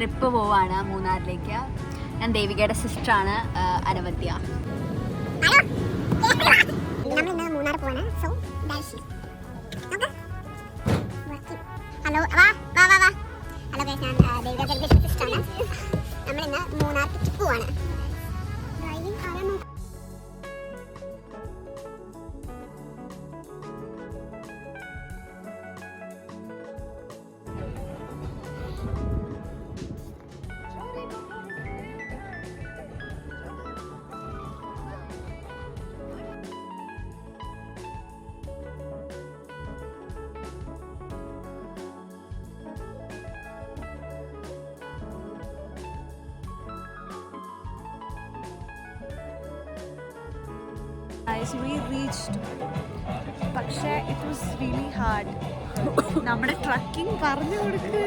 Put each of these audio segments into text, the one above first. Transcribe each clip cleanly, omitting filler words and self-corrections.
Trip പോവാണ് മൂന്നാറിലേക്ക്. ഞാൻ ദേവികയുടെ സിസ്റ്ററാണ് അനവദ്യ. മൂന്നാർ പോവാണ്. സോ ഹലോ ഹലോ ഗൈസ്, ഞാൻ ദേവികയുടെ സിസ്റ്ററാണ്. നമ്മളിന്ന് മൂന്നാർക്ക് ട്രിപ്പ് പോവാണ്. ഡ്രൈവിംഗ് ആരാ? We reached, പക്ഷേ ഇറ്റ് വാസ് റിയലി ഹാർഡ്. നമ്മുടെ ട്രക്കിംഗ് പറഞ്ഞു കൊടുക്ക്.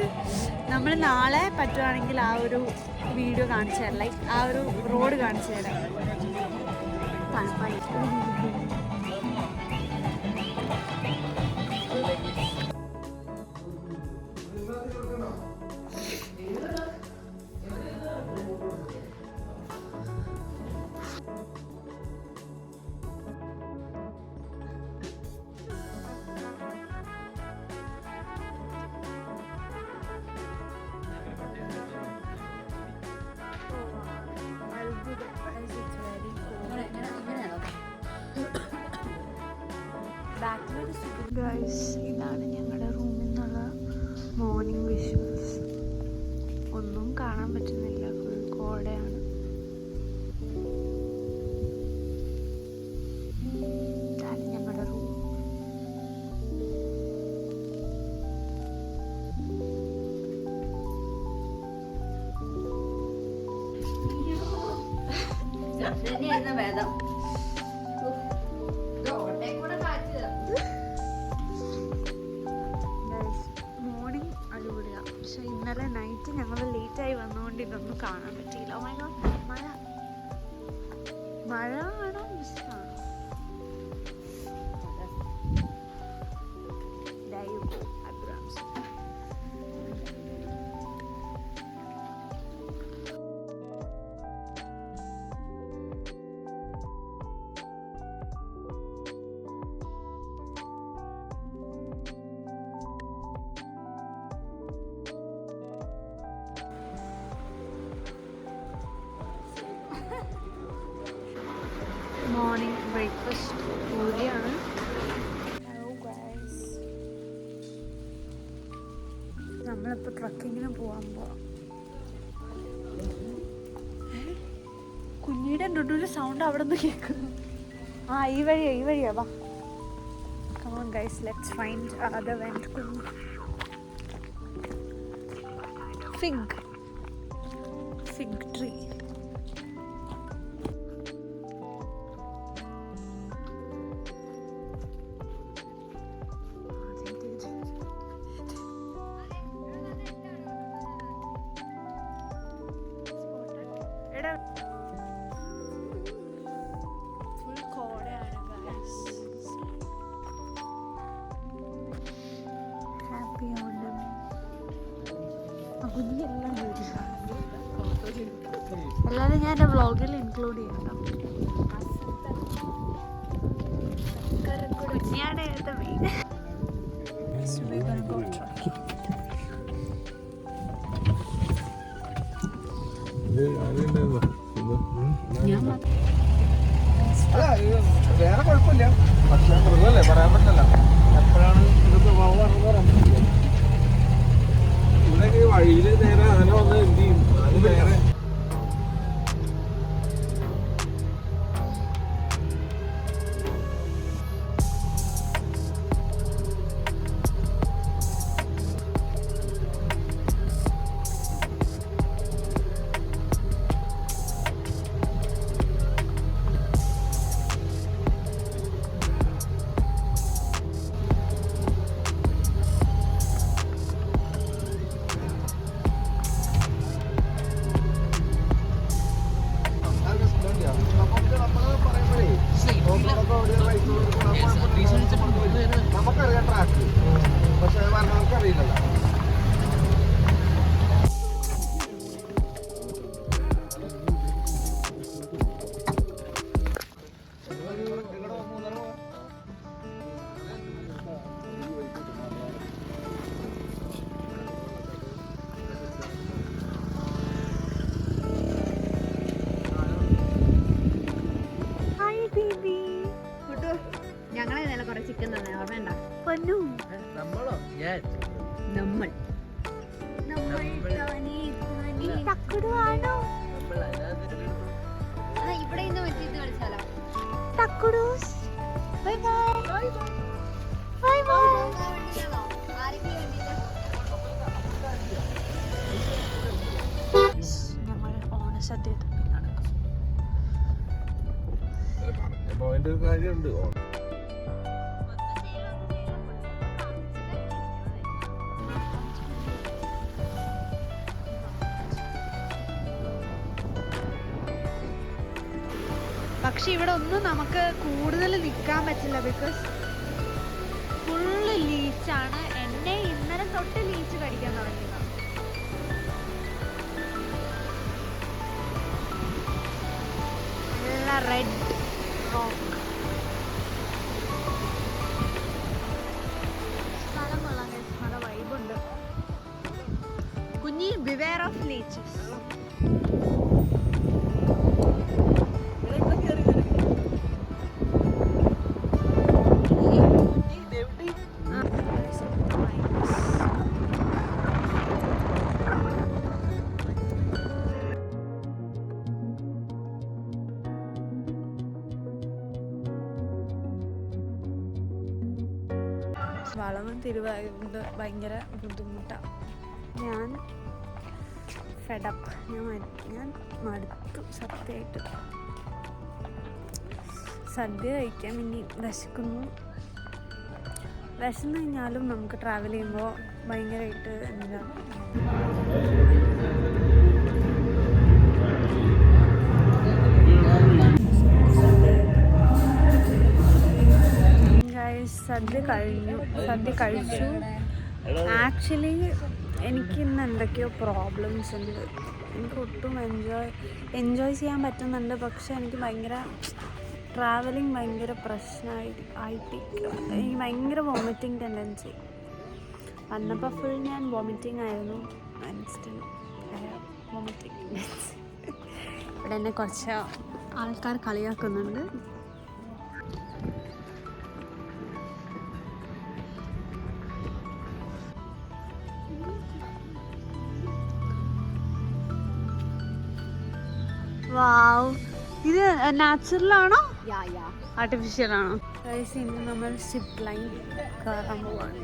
നമ്മൾ നാളെ പറ്റുവാണെങ്കിൽ ആ ഒരു വീഡിയോ കാണിച്ചു തരാം, ലൈക്ക് ആ ഒരു റോഡ് കാണിച്ചു തരാം. ഗൈസ്, ഇതാണ് ഞങ്ങളുടെ റൂമിൽ നിന്നുള്ള മോർണിംഗ് വിഷ്വൽസ്. ഒന്നും കാണാൻ പറ്റുന്നില്ല, ഫുൾ കോടയാണ്. ഇതാണ് ഞങ്ങളുടെ റൂം. വേദം മോർണിംഗ് അടിപൊളിയാണ്, പക്ഷെ ഇന്നലെ നൈറ്റ് ഞങ്ങൾ ലേറ്റായി വന്നുകൊണ്ട് ഇതൊന്നും കാണാൻ പറ്റിയില്ല. ഓ മൈ ഗോഡ്, മഴ ആണോ മിസ്സാണോ? മോർണിംഗ് ബ്രേക്ക്ഫാസ്റ്റ് പൂരിയാണ്. ഹലോ ഗൈസ്, നമ്മളിപ്പോൾ ട്രക്കിങ്ങിന് പോകാൻ പോവാം. കുഞ്ഞിയുടെ ഡുഡുവിൻ്റെ സൗണ്ട് അവിടെ നിന്ന് കേൾക്കുന്നു. ഈ വഴിയാ വാ. Come on guys, let's find other vent. Fig tree. Full കോടയാണ് ഗൈസ്. ഹാപ്പി ഓണം. കുഞ്ഞെല്ലാം എല്ലാവരും ഞാൻ എൻ്റെ വ്ളോഗിൽ ഇൻക്ലൂഡ് ചെയ്യണം. കുഞ്ഞാണ് എടുത്ത മെയിൻ. വേറെ കുഴപ്പമില്ല, പക്ഷേ മൃഗമല്ലേ, പറയാൻ പറ്റില്ല എപ്പോഴാണ് ഇത് സ്വഭാവം പറയാൻ പറ്റില്ല. ഇവിടെയൊക്കെ വഴിയിൽ നേരെ ആന വന്ന് എന്ത് ചെയ്യും, അത് വേറെ. ഞങ്ങളെ ഇന്നലെ കുറെ ചിക്കൻ തന്നെ ഓർമ്മ പൊന്നു നമ്മളോ നമ്മൾ തക്കുടുവാണോ ഇവിടെ ഇന്ന് വെച്ചിട്ട് കളിച്ചാലോ തക്കുടൂസ് ബൈ ബൈ ബൈ ബൈ ഞങ്ങൾ ഓണസദ്യ നടക്കും പോയിന്റ് ഒരു കാര്യമുണ്ട്. പക്ഷെ ഇവിടെ ഒന്നും നമുക്ക് കൂടുതൽ നിൽക്കാൻ പറ്റില്ല ബിക്കോസ് ഫുള്ള് ലീച്ചാണ്. എന്നെ ഇന്നലെ തൊട്ട് ലീച്ച് കടിക്കാൻ തുടങ്ങിയതാണ്. നല്ല റെഡ് റോക്ക് സ്ഥലം കൊള്ളാൻ നല്ല വൈബുണ്ട്. കുഞ്ഞി ബിവെയർ ഓഫ് ലീച്ചസ്. വളവും തിരുവായത് ഭയങ്കര ബുദ്ധിമുട്ടാണ്. ഞാൻ ഫെഡപ്പ്, ഞാൻ മടുത്തു സത്യമായിട്ട്. സദ്യ കഴിക്കാൻ ഇനി വിശക്കുന്നു. വിശന്ന് കഴിഞ്ഞാലും നമുക്ക് ട്രാവൽ ചെയ്യുമ്പോൾ ഭയങ്കരമായിട്ട് എന്താ സദ്യ കഴിച്ചു. ആക്ച്വലി എനിക്ക് ഇന്ന് എന്തൊക്കെയോ പ്രോബ്ലംസ് ഉണ്ട്. എനിക്ക് ഒട്ടും എൻജോയ് ചെയ്യാൻ പറ്റുന്നുണ്ട്. പക്ഷെ എനിക്ക് ഭയങ്കര ട്രാവലിംഗ് ഭയങ്കര പ്രശ്നമായിട്ട് എനിക്ക് ഭയങ്കര വോമിറ്റിംഗ് ടെൻഡൻസി. വന്നപ്പോൾ ഫുൾ ഞാൻ വോമിറ്റിംഗ് ആയിരുന്നു. Still vomiting. ഇവിടെ എന്നെ കുറച്ച് ആൾക്കാർ കളിയാക്കുന്നുണ്ട്. വാവ്, ഇത് നാച്ചുറൽ ആണോ ആർട്ടിഫിഷ്യൽ ആണോ? ഇന്ന് നമ്മൾ സിപ്പ് ലൈൻ കയറാൻ പോവാണ്.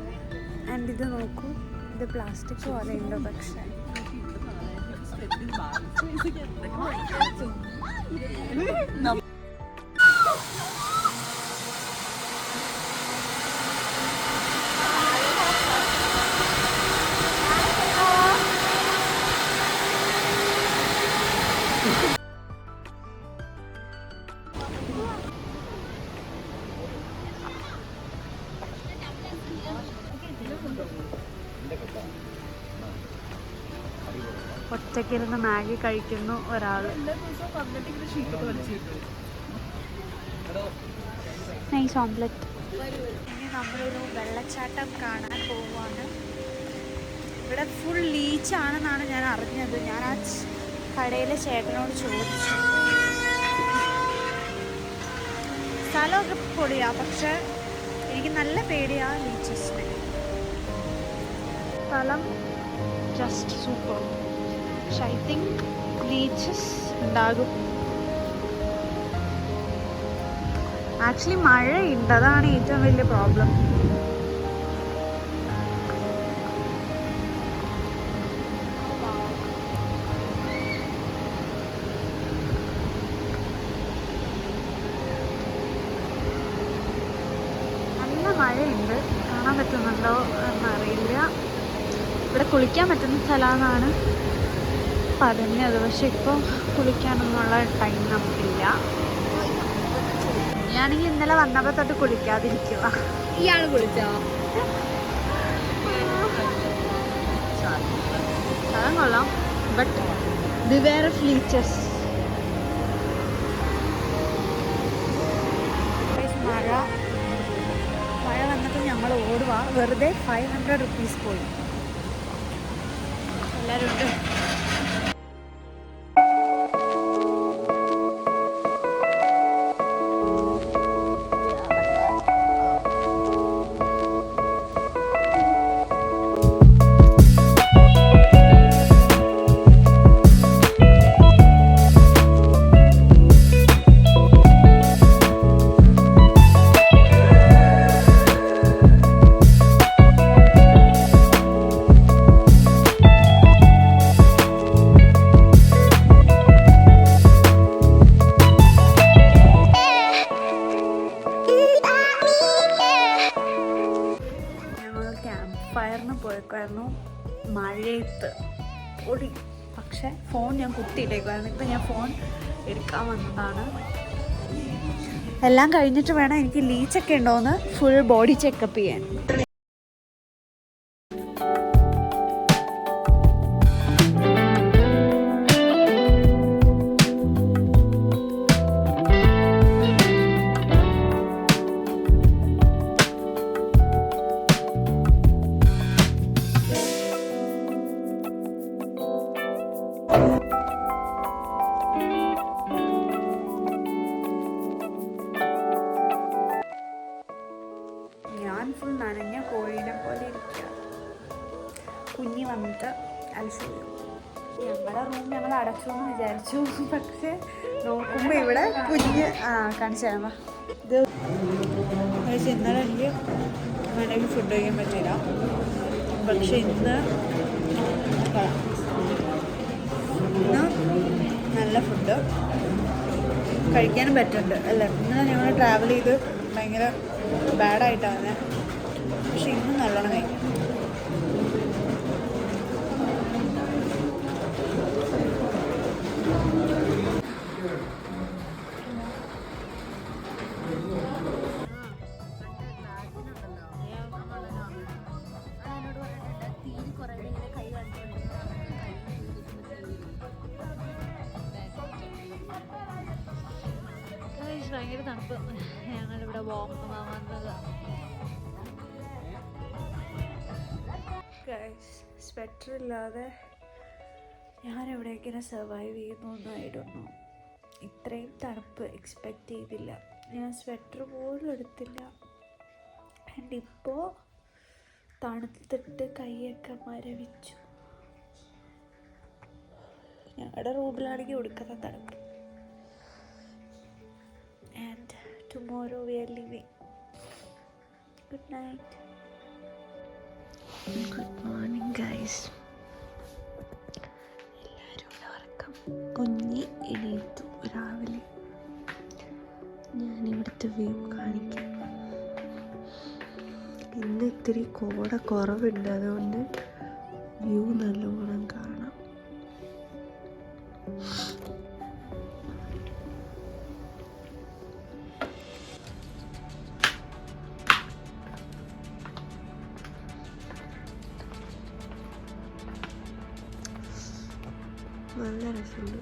ആൻഡ് ഇത് നോക്കൂ, ഇത് പ്ലാസ്റ്റിക് പോലെ ഉണ്ട്. പക്ഷേ ഒറ്റയ്ക്കിരുന്ന് മാഗി കഴിക്കുന്നു ഒരാൾ. Nice omelette. ഇനി നമ്മളൊരു വെള്ളച്ചാട്ടം കാണാൻ പോവുകയാണ്. ഇവിടെ ഫുൾ ലീച്ചാണെന്നാണ് ഞാൻ അറിഞ്ഞത്. ഞാൻ ആ കടയിലെ ചേട്ടനോട് ചോദിച്ചു. സ്ഥലമൊക്കെ പൊളിയാ, പക്ഷെ എനിക്ക് നല്ല പേടിയാ ലീച്ചസിനെ. സ്ഥലം ജസ്റ്റ് സൂപ്പർ. പക്ഷെ ഐ തിങ്ക് ലീച്ചസ് ഉണ്ടാകും. ആക്ച്വലി മഴയുണ്ട്, അതാണ് ഏറ്റവും വലിയ പ്രോബ്ലം. നല്ല മഴയുണ്ട്, കാണാൻ പറ്റുന്നുണ്ടോ എന്നറിയില്ല. ഇവിടെ കുളിക്കാൻ പറ്റുന്ന സ്ഥലമെന്നാണ് പറഞ്ഞത്. പക്ഷെ ഇപ്പോൾ കുളിക്കാനൊന്നുള്ള ടൈം നമുക്കില്ല. ഞാനെങ്കിൽ ഇന്നലെ വന്നപ്പോൾ തൊട്ട് കുളിക്കാതിരിക്കുക. ഇയാൾ കുളിച്ചോ? സ്ഥലം കൊള്ളാം, ബട്ട് ബിവെയർ ഓഫ് ലീച്ചസ്. മഴ വന്നപ്പോൾ ഞങ്ങൾ ഓടുക. വെറുതെ 500 rupees പോയി. എല്ലാവരും ഉണ്ട്. പ്രയറിന് പോയേക്കുമായിരുന്നു മഴയത്ത് ഓടി. പക്ഷെ ഫോൺ ഞാൻ കുത്തിയിട്ടേക്കുമായിരുന്നു. ഇപ്പം ഞാൻ ഫോൺ എടുക്കാൻ വന്നതാണ്. എല്ലാം കഴിഞ്ഞിട്ട് വേണം എനിക്ക് ലീച്ചൊക്കെ ഉണ്ടോയെന്ന് ഫുൾ ബോഡി ചെക്കപ്പ് ചെയ്യാൻ. ഞാൻ ഫുൾ നനഞ്ഞ കോഴീനെ പോലെ ഇരിക്കുക. കുഞ്ഞി വന്നിട്ട് അലസില്ല. ഞങ്ങളുടെ റൂം ഞങ്ങൾ അടച്ചു എന്ന് വിചാരിച്ചു. പക്ഷെ നോക്കുമ്പോൾ ഇവിടെ കുഞ്ഞ് കാണിച്ചു തരാം. ഇത് ഇന്നലെ എനിക്ക് വേണമെങ്കിൽ ഫുഡ് കഴിക്കാൻ പറ്റില്ല. പക്ഷെ ഇന്ന് നല്ല ഫുഡ് കഴിക്കാനും പറ്റുന്നുണ്ട് അല്ലേ. ഇന്നലെ ഞങ്ങൾ ട്രാവൽ ചെയ്ത് ഭയങ്കര ബാഡായിട്ടാണ്. പക്ഷെ ഇന്നും നല്ലോണം കഴിക്കും. ഭയങ്കര തണുപ്പ്. ഞങ്ങളിവിടെ വന്നത് സ്വെറ്റർ ഇല്ലാതെ ഞാൻ എവിടേക്കിങ്ങനെ സർവൈവ് ചെയ്യുന്നൊന്നായിരുന്നു. ഇത്രയും തണുപ്പ് എക്സ്പെക്റ്റ് ചെയ്തില്ല. ഞാൻ സ്വെറ്റർ പോലും എടുത്തില്ല. ആൻഡ് ഇപ്പോൾ തണുത്തിട്ട് കൈയൊക്കെ മരവിച്ചു. ഞങ്ങളുടെ റൂമിലാണെങ്കിൽ ഒടുക്കുന്ന തണുപ്പ്. And tomorrow we are leaving. Good night. Good morning guys. എല്ലാവരും ഉറക്കം. കുഞ്ഞി എണീറ്റു രാവിലെ. ഞാനിവിടുത്തെ വ്യൂ കാണിക്കാം. ഇന്ന് ഇത്തിരി കോട കുറവുണ്ട്, അതുകൊണ്ട് വ്യൂ നല്ലോണം കാണാം. നല്ല രസമുണ്ട്.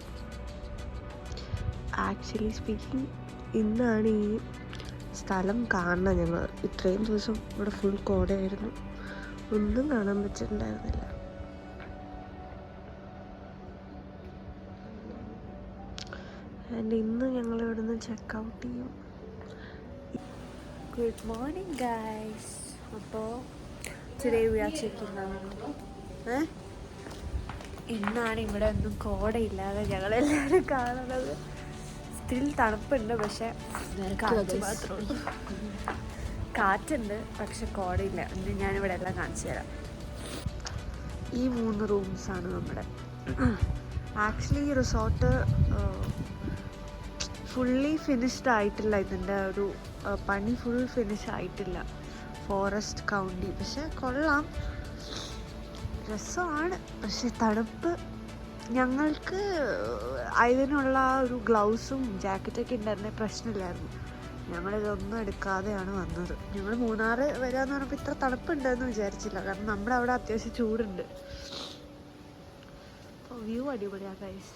ആക്ച്വലി സ്പീക്കിംഗ് ഇന്നാണ് ഈ സ്ഥലം കാണുന്നത്. ഞങ്ങൾ ഇത്രയും ദിവസം ഇവിടെ ഫുൾ കോടയായിരുന്നു, ഒന്നും കാണാൻ പറ്റിയിട്ടുണ്ടായിരുന്നില്ല. ആൻഡ് ഇന്ന് ഞങ്ങൾ ഇവിടുന്ന് ചെക്കൗട്ട് ചെയ്യും. Good morning guys. അപ്പോൾ today we are checking out. ഇന്നാണ് ഇവിടെ ഒന്നും കോടയില്ലാതെ ഞങ്ങളെല്ലാവരും കാണുന്നത്. സ്റ്റിൽ തണുപ്പുണ്ട്, പക്ഷെ കാറ്റ് മാത്രമേ ഉള്ളൂ. കാറ്റുണ്ട്, പക്ഷെ കോടയില്ല. എന്ന് ഞാനിവിടെ എല്ലാം കാണിച്ചു തരാം. ഈ 3 റൂംസാണ് നമ്മുടെ. ആക്ച്വലി ഈ റിസോർട്ട് ഫുള്ളി ഫിനിഷ്ഡ് ആയിട്ടില്ല. ഇതിൻ്റെ ഒരു പണി ഫുൾ ഫിനിഷ് ആയിട്ടില്ല. Forest county. പക്ഷെ കൊള്ളാം, രസമാണ്. പക്ഷെ തണുപ്പ്. ഞങ്ങൾക്ക് അതിനുള്ള ഒരു ഗ്ലൗസും ജാക്കറ്റൊക്കെ ഉണ്ടായിരുന്ന പ്രശ്നമില്ലായിരുന്നു. ഞങ്ങളിതൊന്നും എടുക്കാതെയാണ് വന്നത്. ഞങ്ങൾ മൂന്നാർ വരാമെന്ന് പറഞ്ഞപ്പോൾ ഇത്ര തണുപ്പുണ്ടെന്ന് വിചാരിച്ചില്ല. കാരണം നമ്മുടെ അവിടെ അത്യാവശ്യം ചൂടുണ്ട്. അപ്പോൾ വ്യൂ അടിപൊളിയാണ് ഗൈസ്.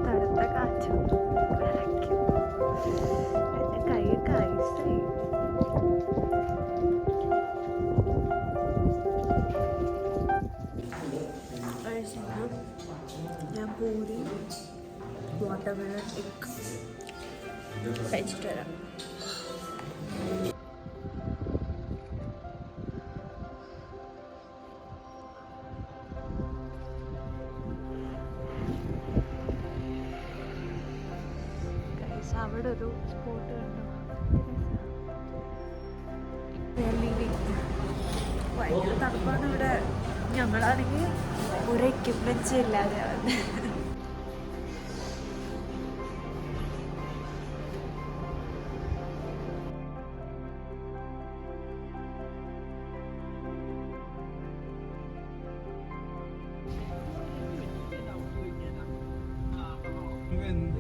തണുത്ത കാറ്റും വിറയ്ക്കും. എൻ്റെ കൈയൊക്കെ ഐസായി. ഞാൻ പൂരി വാട്ടർമെലൺ എഗ് കഴിച്ചിട്ട് വരാം. അവിടെ ഒരു സ്പോട്ട് കണ്ടു. ഭയങ്കര തണുപ്പാണ് ഇവിടെ. ഞങ്ങളാണെങ്കിൽ ഒരു എക്യുപ്മെന്റ്സും ഇല്ലാതെ വന്ന്.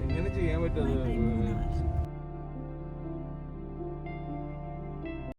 എങ്ങനെ ചെയ്യാൻ പറ്റും